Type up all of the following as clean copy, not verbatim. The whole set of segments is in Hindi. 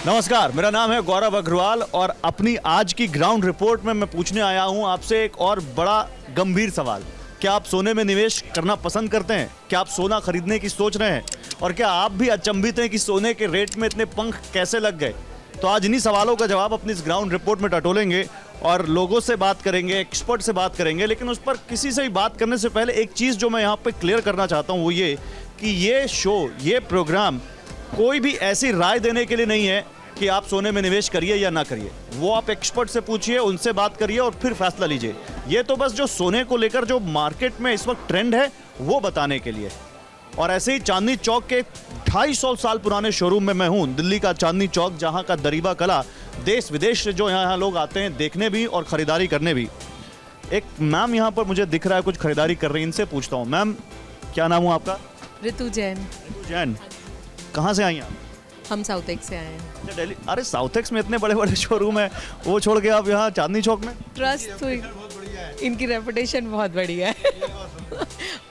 नमस्कार, मेरा नाम है गौरव अग्रवाल और अपनी आज की ग्राउंड रिपोर्ट में मैं पूछने आया हूं आपसे एक और बड़ा गंभीर सवाल। क्या आप सोने में निवेश करना पसंद करते हैं? क्या आप सोना खरीदने की सोच रहे हैं? और क्या आप भी अचंभित हैं कि सोने के रेट में इतने पंख कैसे लग गए? तो आज इन्हीं सवालों का जवाब अपनी इस ग्राउंड रिपोर्ट में टटोलेंगे और लोगों से बात करेंगे, एक्सपर्ट से बात करेंगे। लेकिन उस पर किसी से भी बात करने से पहले एक चीज़ जो मैं यहाँ पर क्लियर करना चाहता हूँ वो ये कि ये शो, ये प्रोग्राम कोई भी ऐसी राय देने के लिए नहीं है कि आप सोने में निवेश करिए या ना करिए। वो आप एक्सपर्ट से पूछिए, उनसे बात करिए और फिर फैसला लीजिए। ये तो बस जो सोने को लेकर जो मार्केट में इस वक्त ट्रेंड है वो बताने के लिए। और ऐसे ही चांदनी चौक के 250 साल पुराने शोरूम में मैं हूँ, दिल्ली का चांदनी चौक, जहाँ का दरीबा कला देश विदेश से जो यहाँ लोग आते हैं देखने भी और ख़रीदारी करने भी। एक मैम यहाँ पर मुझे दिख रहा है कुछ खरीदारी कर रही है, इनसे पूछता हूँ। मैम, क्या नाम हुआ आपका? ऋतु जैन। ऋतु जैन, कहाँ से आई आप? हम साउथ एक्स से आए हैं। अच्छा, दिल्ली। अरे साउथ एक्स में इतने बड़े बड़े शोरूम है, वो छोड़ के आप यहाँ चांदनी चौक में? ट्रस्ट हुई, इनकी रेपुटेशन बहुत बढ़िया है।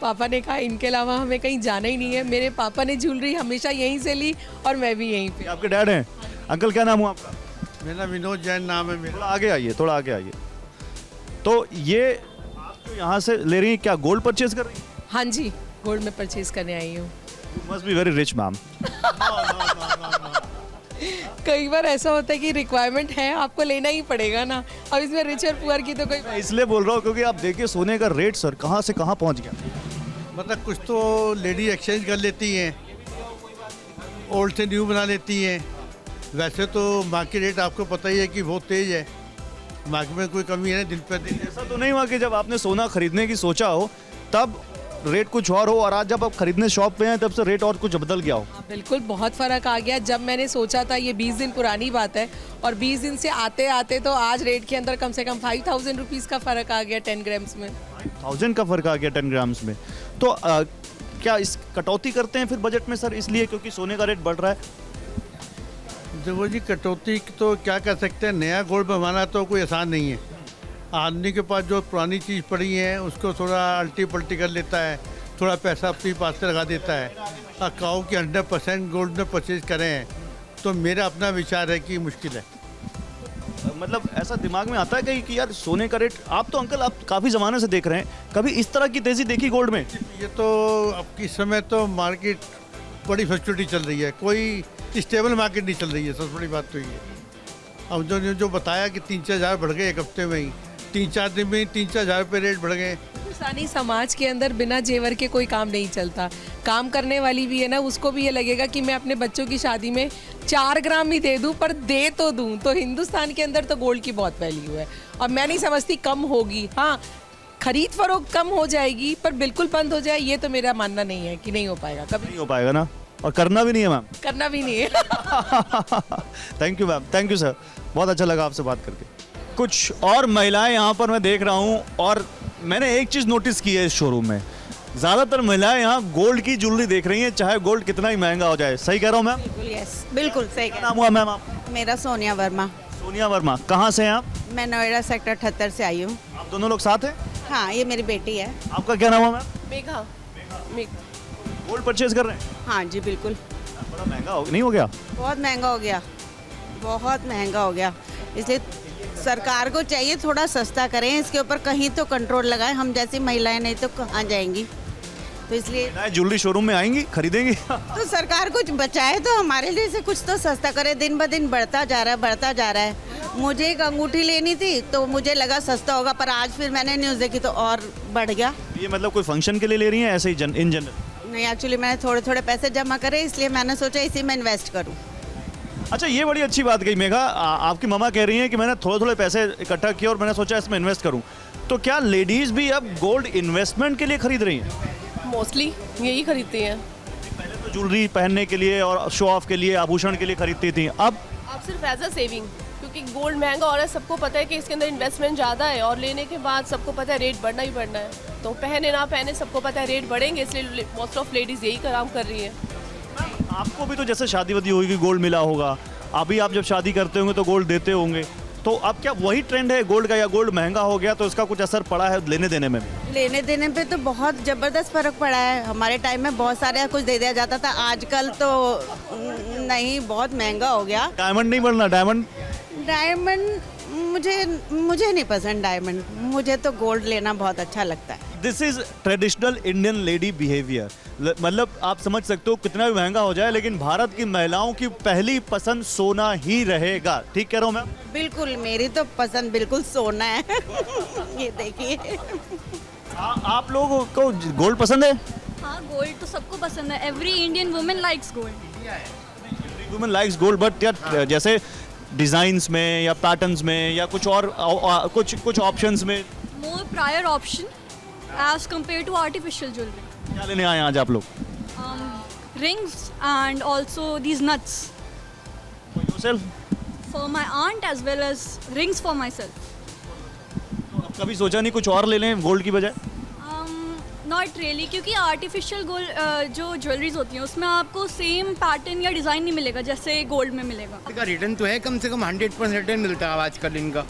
पापा ने कहा इनके अलावा हमें कहीं जाना ही नहीं है। मेरे पापा ने ज्वेलरी हमेशा यहीं से ली और मैं भी यहीं पे। आपके डैड हैं? अंकल, क्या नाम हुआ आपका? मेरा विनोद जैन नाम है मेरा। थोड़ा आगे आइए, थोड़ा आगे आइए। तो ये आप जो यहाँ से ले रही हैं, क्या गोल्ड परचेज कर रही हैं? हाँ जी, गोल्ड में परचेज करने आई हूँ। You must be very rich ma'am. कई बार ऐसा होता है कि रिक्वायरमेंट है, आपको लेना ही पड़ेगा ना। अब इसमें रिच और पुअर की तो कोई मैं इसलिए बोल रहा हूँ क्योंकि आप देखिए सोने का रेट सर कहाँ से कहाँ पहुँच गया। मतलब कुछ तो लेडी एक्सचेंज कर लेती हैं, ओल्ड से न्यू बना लेती हैं। वैसे तो मार्केट रेट आपको पता ही है कि बहुत तेज़ है, मार्केट में कोई कमी है दिन पर दिन। ऐसा तो नहीं हुआ कि जब आपने सोना खरीदने की सोचा हो तब रेट कुछ और हो और आज जब आप खरीदने शॉप पे हैं तब से रेट और कुछ बदल गया हो? हाँ, बिल्कुल बहुत फ़र्क आ गया। जब मैंने सोचा था, ये 20 दिन पुरानी बात है, और 20 दिन से आते आते तो आज रेट के अंदर कम से कम 5000 रुपीज़ का फ़र्क आ गया 10 ग्राम्स में। 1000 का फ़र्क आ गया 10 ग्राम्स में। तो क्या इस कटौती करते हैं फिर बजट में सर, इसलिए क्योंकि सोने का रेट बढ़ रहा है? देखो जी, कटौती तो क्या कर सकते हैं, नया गोल्ड बनवाना तो कोई आसान नहीं है। आदमी के पास जो पुरानी चीज़ पड़ी है उसको थोड़ा अल्टी पल्टी कर लेता है, थोड़ा पैसा अपनी पास से लगा देता है। और कहो कि 100% गोल्ड में परचेज करें तो मेरा अपना विचार है कि मुश्किल है। मतलब ऐसा दिमाग में आता है कहीं कि यार सोने का रेट, आप तो अंकल आप काफ़ी ज़माने से देख रहे हैं, कभी इस तरह की तेज़ी देखी गोल्ड में? ये तो अब इस समय तो मार्केट बड़ी फ्लक्चुएटी चल रही है, कोई स्टेबल मार्केट नहीं चल रही है। सबसे बड़ी बात तो ये अब जो बताया कि 3-4 हज़ार बढ़ गए एक हफ्ते में ही, 3-4 दिन में ही 3-4 हज़ार रुपये रेट बढ़ गए। हिंदुस्तानी समाज के अंदर बिना जेवर के कोई काम नहीं चलता। काम करने वाली भी है ना, उसको भी ये लगेगा कि मैं अपने बच्चों की शादी में 4 ग्राम ही दे दूं, पर दे तो दूं। तो हिंदुस्तान के अंदर तो गोल्ड की बहुत वैल्यू है और मैं नहीं समझती कम होगी। हाँ, खरीद फरोख्त कम हो जाएगी, पर बिल्कुल बंद हो जाए ये तो मेरा मानना नहीं है कि नहीं हो पाएगा, कभी नहीं हो पाएगा ना, और करना भी नहीं है मैम। करना भी नहीं है। Thank you ma'am, thank you sir, बहुत अच्छा लगा आपसे बात करके। कुछ और महिलाएं यहाँ पर मैं देख रहा हूँ और मैंने एक चीज़ नोटिस की है इस शोरूम में, ज़्यादातर महिलाएं यहाँ गोल्ड की ज्वेलरी देख रही हैं, चाहे गोल्ड कितना ही महंगा हो जाए। सही कह रहा हूँ मैम? बिल्कुल, यस, बिल्कुल सही क्या कहा। नाम हुआ मैम आप? मेरा सोनिया वर्मा। सोनिया वर्मा, कहाँ से हैं आप? मैं नोएडा सेक्टर 78 से आई हूँ। आप दोनों लोग साथ हैं? हाँ, ये मेरी बेटी है। आपका क्या नाम हुआ मैम? मेघा। गोल्ड परचेज कर रहे हैं? हाँ जी, बिल्कुल। बड़ा महंगा नहीं हो गया? बहुत महंगा हो गया, बहुत महंगा हो गया। इसलिए सरकार को चाहिए थोड़ा सस्ता करें, इसके ऊपर कहीं तो कंट्रोल लगाएं। हम जैसी महिलाएं नहीं तो कहाँ जाएंगी, तो इसलिए ज्वेलरी शोरूम में आएंगी, खरीदेंगी। तो सरकार कुछ बचाए तो हमारे लिए से कुछ तो सस्ता करे। दिन ब दिन बढ़ता जा रहा है, बढ़ता जा रहा है। मुझे एक अंगूठी लेनी थी तो मुझे लगा सस्ता होगा, पर आज फिर मैंने न्यूज़ देखी तो और बढ़ गया। ये मतलब कोई फंक्शन के लिए ले रही हैं ऐसे ही इन जनरल? नहीं, एक्चुअली मैंने थोड़े थोड़े पैसे जमा करे, इसलिए मैंने सोचा इसी में इन्वेस्ट करूं। अच्छा, ये बड़ी अच्छी बात कही मेघा। आपकी मम्मा कह रही हैं कि मैंने थोड़े थोड़े पैसे इकट्ठा किए और मैंने सोचा इसमें इन्वेस्ट करूं। तो क्या लेडीज़ भी अब गोल्ड इन्वेस्टमेंट के लिए खरीद रही हैं? मोस्टली यही खरीदती हैं। पहले तो ज्वेलरी पहनने के लिए और शो ऑफ के लिए, आभूषण के लिए खरीदती थी, अब सिर्फ एज अ सेविंग, क्योंकि गोल्ड महंगा हो रहा है, सबको पता है कि इसके अंदर इन्वेस्टमेंट ज़्यादा है और लेने के बाद सबको पता है रेट बढ़ना ही बढ़ना है। तो पहने ना पहने सबको पता है रेट बढ़ेंगे, इसलिए मोस्ट ऑफ लेडीज़ यही काम कर रही है। आपको भी तो जैसे शादी वादी होगी गोल्ड मिला होगा, अभी आप जब शादी करते होंगे तो गोल्ड देते होंगे, तो अब क्या वही ट्रेंड है गोल्ड का, या गोल्ड महंगा हो गया तो इसका कुछ असर पड़ा है लेने देने में? लेने देने पे तो बहुत ज़बरदस्त फ़र्क पड़ा है। हमारे टाइम में बहुत सारे कुछ दे दिया जाता था, आजकल तो नहीं, बहुत महंगा हो गया। डायमंड नहीं बनना, डायमंड डायमंड मुझे नहीं पसंद डायमंड, मुझे तो गोल्ड लेना बहुत अच्छा लगता है। This is traditional Indian lady behaviour. मतलब आप समझ सकते हो कितना भी महंगा हो जाए, लेकिन भारत की महिलाओं की पहली पसंद सोना ही रहेगा। ठीक कह रहा हूँ मैं? बिल्कुल, मेरी तो पसंद बिल्कुल सोना है। ये देखिए। आप लोगों को गोल्ड पसंद है? हाँ, गोल्ड तो सबको पसंद है। Every Indian women likes gold. Women likes gold, but यार जैसे डिजाइन्स में या पैटर्न्स में या कुछ और कुछ ऑप्शंस में more prior option as compare to artificial jewellery. क्या लेने आए हैं आज आप लोग? Rings and also these nuts Yourself? for my aunt as well as rings for myself. कभी सोचा नहीं कुछ और ले लें गोल्ड की बजाय? Not really, क्योंकि आर्टिफिशियल गोल्ड जो ज्वेलरीज होती हैं उसमें आपको सेम पैटर्न या डिज़ाइन नहीं मिलेगा जैसे गोल्ड में मिलेगा। इसका रिटर्न तो है, कम से कम 100% रिटर्न मिलता है आजकल इनका।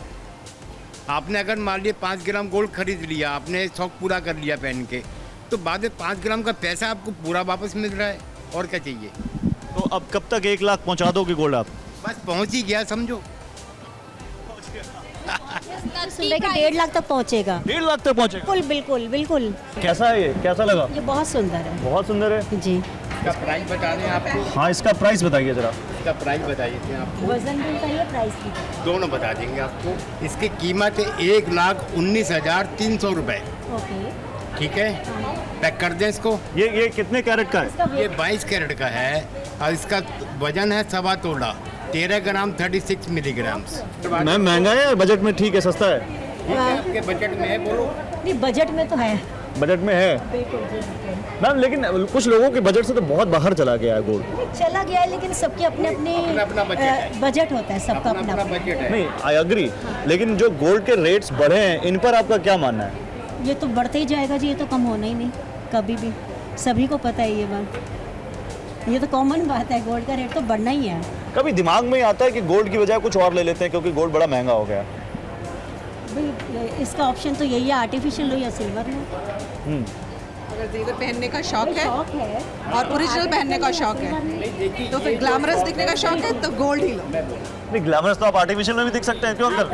आपने अगर मान लिया 5 ग्राम गोल्ड खरीद लिया, आपने शौक पूरा कर लिया पहन के, तो बाद में 5 ग्राम का पैसा आपको पूरा वापस मिल रहा है, और क्या चाहिए। तो अब कब तक 1 लाख पहुंचा दोगे गोल्ड आप? बस पहुंच ही गया समझो। सुन कि 1.5 लाख तक पहुंचेगा। 1.5 लाख तक पहुंचेगा? बिल्कुल बिल्कुल बिल्कुल। कैसा है ये, कैसा लगा? ये बहुत सुंदर है बहुत सुंदर है जी। इसका प्राइस बता दें आपको। हाँ, इसका प्राइस बताइए जरा। इसका प्राइस बताइए थे आपको। वजन भी बताइए, प्राइस भी। दोनों बता देंगे आपको। इसकी कीमत है 1,19,300 रुपये। ओके, ठीक है, पैक कर दें इसको। ये कितने कैरेट का है? इसका ये वेट 22 कैरेट का है और इसका वजन है 1.25 तोला, 13 ग्राम 36 मिलीग्राम। मैम महंगा है या बजट में ठीक है, सस्ता है? ठीक है, आपके बजट में है, बोलो। नहीं, बजट में तो है। बजट में है मैम, लेकिन कुछ लोगों के बजट से तो बहुत बाहर चला गया है गोल्ड। चला गया है, लेकिन सबके अपने अपना बजट है। बजट होता है, सबका अपना अपना। बजट है। नहीं, आई अग्री, लेकिन जो गोल्ड के रेट्स बढ़े हैं इन पर आपका क्या मानना है? ये तो बढ़ते ही जाएगा जी, ये तो कम होना ही नहीं कभी भी, सभी को पता है ये बात। ये तो कॉमन बात है, गोल्ड का रेट तो बढ़ना ही है। कभी दिमाग में आता है कि गोल्ड की बजाय कुछ और ले लेते हैं क्योंकि गोल्ड बड़ा महंगा हो गया? भाई इसका ऑप्शन तो यही है, आर्टिफिशियल लो या सिल्वर लो। अगर जेवर पहनने का शौक है शौक है और ओरिजिनल पहनने का शौक है, तो फिर ग्लैमरस दिखने का शौक है तो गोल्ड ही लो। नहीं, ग्लैमरस तो आप आर्टिफिशियल में भी दिख सकते हैं, क्यों अंकल?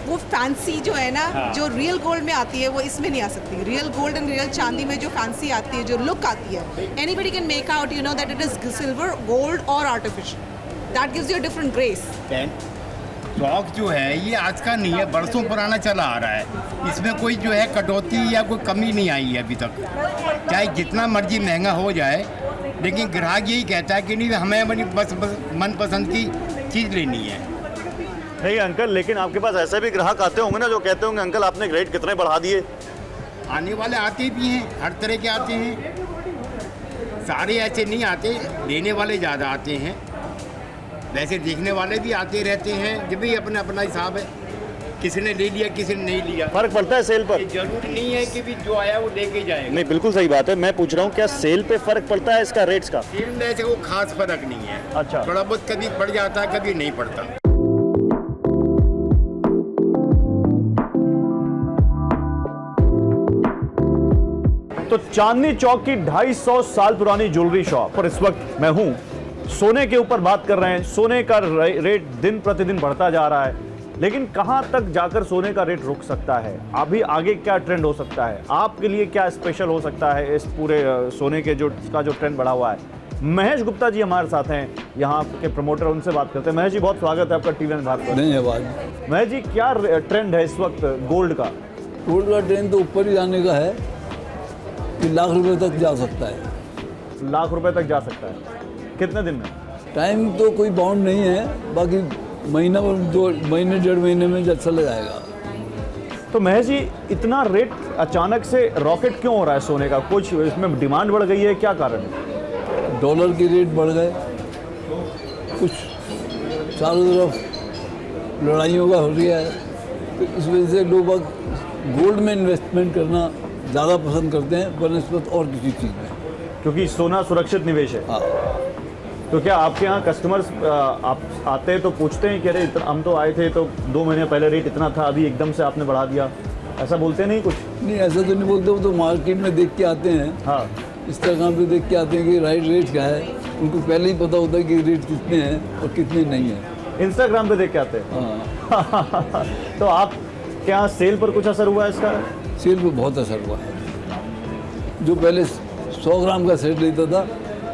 वो फैंसी जो है ना, जो रियल गोल्ड में आती है वो इसमें नहीं आ सकती। रियल गोल्ड एंड रियल चांदी में जो फैंसी आती है, जो लुक आती है, anybody can make out you know that it is silver, gold और artificial. That gives you a different grace. शौक जो है ये आज का नहीं है, बरसों पुराना चला आ रहा है। इसमें कोई जो है कटौती या कोई कमी नहीं आई है अभी तक, चाहे जितना मर्जी महंगा हो जाए, लेकिन ग्राहक यही कहता है कि नहीं हमें अपनी बस मनपसंद की चीज़ लेनी है। नहीं अंकल, लेकिन आपके पास ऐसे भी ग्राहक आते होंगे ना जो कहते होंगे अंकल आपने रेट कितने बढ़ा दिए। आने वाले आते भी हैं, हर तरह के आते हैं, सारे ऐसे नहीं आते, लेने वाले ज़्यादा आते हैं, वैसे देखने वाले भी आते रहते हैं। जब भी अपना अपना हिसाब है, किसी ने ले लिया किसी ने नहीं लिया, फर्क पड़ता है सेल पर? ये जरूरी नहीं है कि भी जो आया वो लेके जाएगा। नहीं, बिल्कुल सही बात है। मैं पूछ रहा हूँ क्या सेल पे फर्क पड़ता है इसका रेट्स का? सेल में ऐसे वो खास फर्क नहीं है। अच्छा। थोड़ा बहुत कभी बढ़ जाता है, कभी नहीं पड़ता। तो चांदनी चौक की 250 साल पुरानी ज्वेलरी शॉप पर इस वक्त मैं हूँ। सोने के ऊपर बात कर रहे हैं। सोने का रेट दिन प्रतिदिन बढ़ता जा रहा है, लेकिन कहां तक जाकर सोने का रेट रुक सकता है? अभी आगे क्या ट्रेंड हो सकता है? आपके लिए क्या स्पेशल हो सकता है इस पूरे सोने के जो ट्रेंड बढ़ा हुआ है? महेश गुप्ता जी हमारे साथ हैं, यहाँ के प्रमोटर, उनसे बात करते हैं। महेश जी, बहुत स्वागत है आपका टीवी भारत पर। धन्यवाद। महेश जी, क्या ट्रेंड है इस वक्त गोल्ड का? गोल्ड का ट्रेंड तो ऊपर ही जाने का है कि लाख रुपए तक जा सकता है। लाख रुपए तक जा सकता है कितने दिन में? टाइम तो कोई बाउंड नहीं है, बाकी महीना और 2 महीने 1.5 महीने में चला जाएगा। तो महेश जी, इतना रेट अचानक से रॉकेट क्यों हो रहा है सोने का? कुछ इसमें डिमांड बढ़ गई है, क्या कारण है? डॉलर के रेट बढ़ गए, कुछ चारों तरफ लड़ाइयों का हो रहा है, तो इस वजह से लोग गोल्ड में इन्वेस्टमेंट करना ज़्यादा पसंद करते हैं बनस्पत और किसी चीज़ में, क्योंकि सोना सुरक्षित निवेश है। हाँ। तो क्या आपके यहाँ कस्टमर्स आप आते हैं तो पूछते हैं कि अरे हम तो आए थे तो 2 महीने पहले रेट इतना था, अभी एकदम से आपने बढ़ा दिया, ऐसा बोलते नहीं कुछ? नहीं, ऐसा तो नहीं बोलते, वो तो मार्केट में देख के आते हैं। हाँ। इस तरह पे देख के आते हैं कि राइट रेट क्या है, उनको पहले ही पता होता है कि रेट कितने हैं और कितने नहीं हैं। इंस्टाग्राम पे देख के आते हैं। हाँ, तो आप क्या सेल पर कुछ असर हुआ है इसका? सेल पे बहुत असर हुआ है। जो पहले 100 ग्राम का सेट लेता था,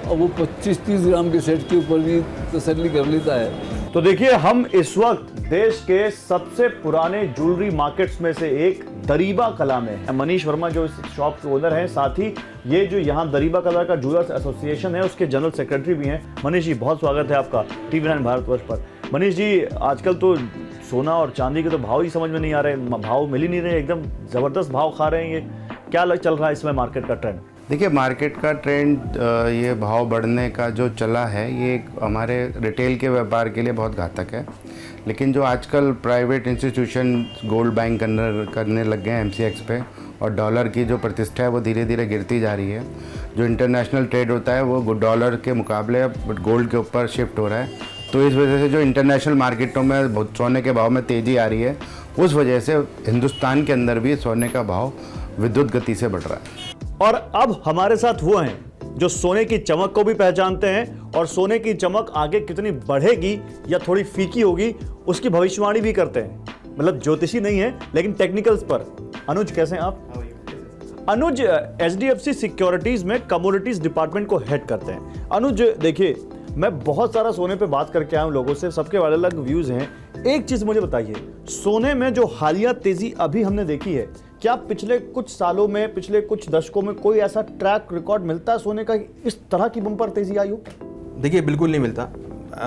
अब वो 25-30 ग्राम के सेट के ऊपर भी तसल्ली कर लेता है। तो देखिए, हम इस वक्त देश के सबसे पुराने ज्वेलरी मार्केट्स में से एक दरीबा कला में है। मनीष वर्मा जो इस शॉप के ओनर हैं, साथ ही ये जो यहाँ दरीबा कला का ज्वेलर्स एसोसिएशन है उसके जनरल सेक्रेटरी भी हैं। मनीष जी, बहुत स्वागत है आपका TV9 भारतवर्ष पर। मनीष जी, आजकल तो सोना और चांदी के तो भाव ही समझ में नहीं आ रहे, भाव मिल ही नहीं रहे, एकदम ज़बरदस्त भाव खा रहे हैं। ये क्या चल रहा है इसमें मार्केट का ट्रेंड? देखिए, मार्केट का ट्रेंड ये भाव बढ़ने का जो चला है, ये हमारे रिटेल के व्यापार के लिए बहुत घातक है। लेकिन जो आजकल प्राइवेट इंस्टीट्यूशन गोल्ड बाइंग करने लग गए हैं MCX पे, और डॉलर की जो प्रतिष्ठा है वो धीरे धीरे गिरती जा रही है। जो इंटरनेशनल ट्रेड होता है वो डॉलर के मुकाबले अब गोल्ड के ऊपर शिफ्ट हो रहा है। तो इस वजह से जो इंटरनेशनल मार्केटों में सोने के भाव में तेज़ी आ रही है, उस वजह से हिंदुस्तान के अंदर भी सोने का भाव विद्युत गति से बढ़ रहा है। और अब हमारे साथ वो हैं जो सोने की चमक को भी पहचानते हैं और सोने की चमक आगे कितनी बढ़ेगी या थोड़ी फीकी होगी उसकी भविष्यवाणी भी करते हैं। मतलब ज्योतिषी नहीं है, लेकिन टेक्निकल्स पर। अनुज, कैसे हैं आप? अनुज HDFC सिक्योरिटीज में कमोडिटीज डिपार्टमेंट को हेड करते हैं। अनुज, देखिए, मैं बहुत सारा सोने पे बात करके आया हूं लोगों से, सबके अलग अलग व्यूज हैं। एक चीज मुझे बताइए, सोने में जो हालिया तेजी अभी हमने देखी है, क्या पिछले कुछ सालों में, पिछले कुछ दशकों में कोई ऐसा ट्रैक रिकॉर्ड मिलता है सोने का इस तरह की बम्पर तेजी आई हो? देखिए, बिल्कुल नहीं मिलता।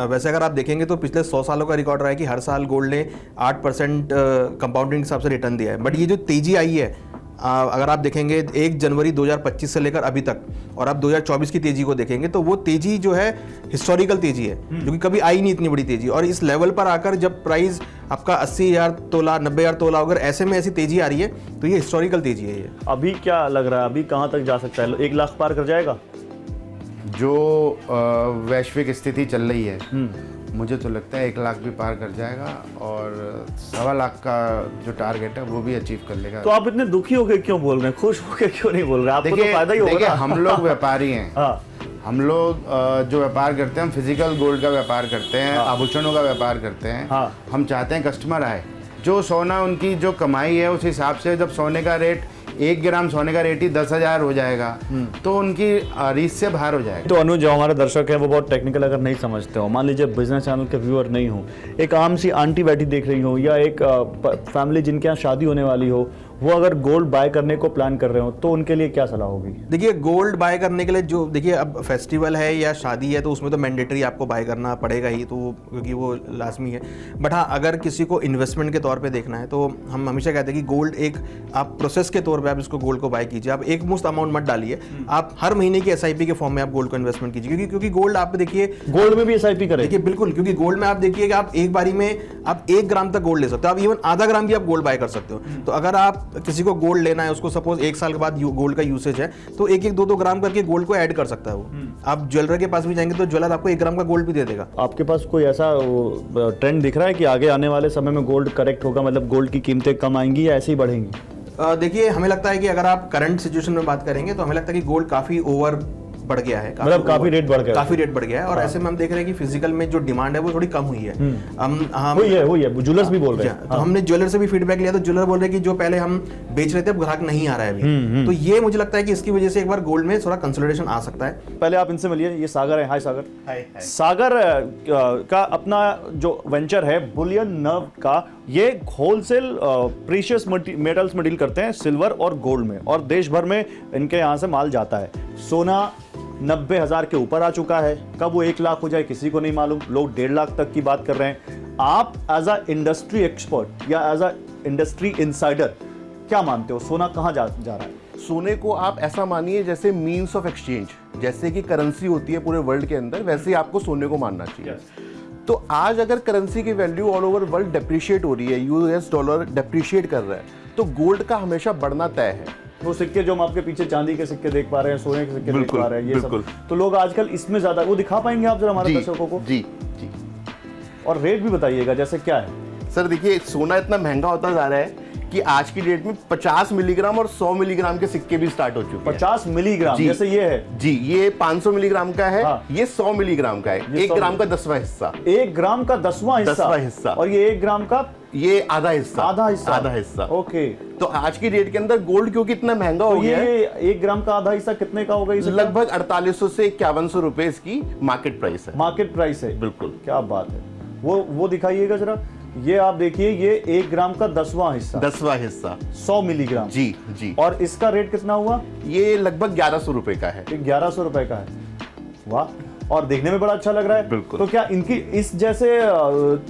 वैसे अगर आप देखेंगे तो पिछले 100 सालों का रिकॉर्ड रहा है कि हर साल गोल्ड ने 8% कंपाउंडिंग के हिसाब से रिटर्न दिया है। बट ये जो तेजी आई है, अगर आप देखेंगे 1 जनवरी 2025 से लेकर अभी तक, और आप 2024 की तेजी को देखेंगे तो वो तेजी जो है हिस्टोरिकल तेजी है, जो कि कभी आई नहीं इतनी बड़ी तेजी। और इस लेवल पर आकर जब प्राइस आपका 80,000 तोला, 90,000 तोला, अगर ऐसे में ऐसी तेजी आ रही है तो ये हिस्टोरिकल तेजी है। ये अभी क्या लग रहा है, अभी कहाँ तक जा सकता है? 1 लाख पार कर जाएगा? जो वैश्विक स्थिति चल रही है, मुझे तो लगता है 1 लाख भी पार कर जाएगा, और 1.25 लाख का जो टारगेट है वो भी अचीव कर लेगा। तो आप इतने दुखी होकर क्यों बोल रहे हैं, खुश होकर क्यों नहीं बोल रहे? आपको तो फायदा ही होगा। देखिए, हम लोग व्यापारी हैं। हाँ। हम लोग जो व्यापार करते हैं, हम फिजिकल गोल्ड का व्यापार करते हैं, आभूषणों का व्यापार करते हैं। हाँ। हम चाहते हैं कस्टमर आए, जो सोना उनकी जो कमाई है उस हिसाब से। जब सोने का रेट 1 ग्राम सोने का रेट ही 10,000 हो जाएगा तो उनकी रीच से बाहर हो जाएगा। तो अनुज, जो हमारे दर्शक हैं वो बहुत टेक्निकल अगर नहीं समझते हो, मान लीजिए बिजनेस चैनल के व्यूअर नहीं हो, एक आम सी आंटी बैठी देख रही हो, या एक फैमिली जिनके यहाँ शादी होने वाली हो, वो अगर गोल्ड बाय करने को प्लान कर रहे हो तो उनके लिए क्या सलाह होगी? देखिए, गोल्ड बाय करने के लिए जो, देखिए अब फेस्टिवल है या शादी है तो उसमें तो मैंडेटरी आपको बाय करना पड़ेगा ही, तो क्योंकि वो लाजमी है। बट हाँ, अगर किसी को इन्वेस्टमेंट के तौर पे देखना है तो हम हमेशा कहते हैं कि गोल्ड एक आप प्रोसेस के तौर पे आप इसको गोल्ड को बाय कीजिए। आप एक मुश्त अमाउंट मत डालिए, आप हर महीने की SIP के फॉर्म में आप गोल्ड को इन्वेस्टमेंट कीजिए, क्योंकि गोल्ड आप देखिए, गोल्ड में भी SIP करें। देखिए बिल्कुल, क्योंकि गोल्ड में आप देखिए कि आप एक बारी में आप 1 ग्राम तक गोल्ड ले सकते हो, आप इवन आधा ग्राम भी आप गोल्ड बाय कर सकते हो। तो अगर आप किसी को गोल्ड लेना है, उसको सपोज 1 साल के बाद गोल्ड का यूसेज है, तो 1-1, 2-2 ग्राम करके गोल्ड को ऐड कर सकता है वो। आप ज्वेलर के पास भी जाएंगे तो ज्वेलर आपको 1 ग्राम का गोल्ड भी दे देगा। आपके पास कोई ऐसा ट्रेंड दिख रहा है कि आगे आने वाले समय में गोल्ड करेक्ट होगा, मतलब गोल्ड की कीमतें कम आएंगी या ऐसे ही बढ़ेंगी? देखिए, हमें लगता है कि अगर आप करंट सिचुएशन में बात करेंगे तो हमें लगता है कि गोल्ड काफी ओवर बढ़ गया है, मतलब काफी रेट बढ़ गया, काफी रेट बढ़ गया है। और ऐसे में हम देख रहे हैं कि फिजिकल में जो डिमांड है वो थोड़ी कम हुई है। वही है, ज्वेलर्स भी बोल रहे हैं। तो हमने ज्वेलर से भी फीडबैक लिया, तो ज्वेलर बोल रहे हैं कि जो पहले हम बेच रहे थे अब ग्राहक नहीं आ रहा है अभी। तो ये मुझे लगता है कि इसकी वजह से एक बार गोल्ड में थोड़ा कंसोलिडेशन आ सकता है। पहले आप इनसे मिलिए, ये सागर है। हाय सागर। सागर का अपना जो वेंचर है बुलियन नर्व का, ये होलसेल प्रीशियस मेटल्स में डील करते हैं, सिल्वर और गोल्ड में, और देश भर में इनके यहाँ से माल जाता है। सोना 90,000 के ऊपर आ चुका है, कब वो 1 लाख हो जाए किसी को नहीं मालूम, लोग 1.5 लाख तक की बात कर रहे हैं। आप एज अ इंडस्ट्री एक्सपर्ट या एज अ इंडस्ट्री इनसाइडर क्या मानते हो, सोना कहाँ जा रहा है? सोने को आप ऐसा मानिए जैसे मीन्स ऑफ एक्सचेंज, जैसे कि करेंसी होती है पूरे वर्ल्ड के अंदर, वैसे ही आपको सोने को मानना चाहिए। तो आज अगर करेंसी की value all over world depreciate हो रही है, US डॉलर डेप्रिशिएट कर रहा है, तो गोल्ड का हमेशा बढ़ना तय है। वो सिक्के जो हम आपके पीछे चांदी के सिक्के देख पा रहे हैं, सोने के सिक्के देख पा रहे हैं, ये सब तो लोग आजकल इसमें ज्यादा, वो दिखा पाएंगे आप जरा हमारे दर्शकों को? जी जी। और रेट भी बताइएगा, जैसे क्या है? सर देखिए, सोना इतना महंगा होता जा रहा है कि आज की डेट में 50 मिलीग्राम और 100 मिलीग्राम के सिक्के भी स्टार्ट हो चुके हैं। 50 मिलीग्राम जी। जैसे ये है जी, ये 500 मिलीग्राम का है। हाँ। ये 100 मिलीग्राम का है, ये 1 ग्राम का 10वां हिस्सा। 1 ग्राम का 10वां हिस्सा और ये 1 ग्राम का ये आधा हिस्सा। आधा हिस्सा ओके। तो आज की डेट के अंदर गोल्ड क्योंकि इतना महंगा हो गया है, ये 1 ग्राम का आधा हिस्सा कितने का होगा? इसे लगभग 4800 से 5100 रुपए इसकी मार्केट प्राइस है। मार्केट प्राइस है, बिल्कुल। क्या बात है। वो दिखाइएगा जरा। ये आप देखिए, ये 1 ग्राम का 10वां हिस्सा 100 मिलीग्राम। जी जी। और इसका रेट कितना हुआ? ये लगभग 1100 रुपए का है। 1100 रुपए का है। वाह, और देखने में बड़ा अच्छा लग रहा है। बिल्कुल। तो क्या इनकी इस जैसे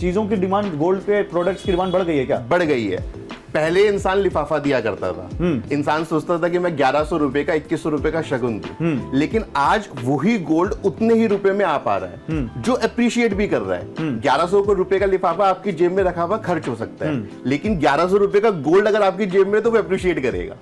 चीजों की डिमांड, गोल्ड के प्रोडक्ट्स की डिमांड बढ़ गई है क्या? बढ़ गई है। पहले इंसान लिफाफा दिया करता था, इंसान सोचता था कि मैं 1100 रुपए का 2100 रुपए का शगुन दूं, लेकिन आज वही गोल्ड उतने ही रुपए में आ पा रहा है, जो अप्रिशिएट भी कर रहा है। 1100 रुपए का लिफाफा आपकी जेब में रखा हुआ खर्च हो सकता है, लेकिन 1100 रुपए का गोल्ड अगर आपकी जेब में है तो वो अप्रिशिएट करेगा।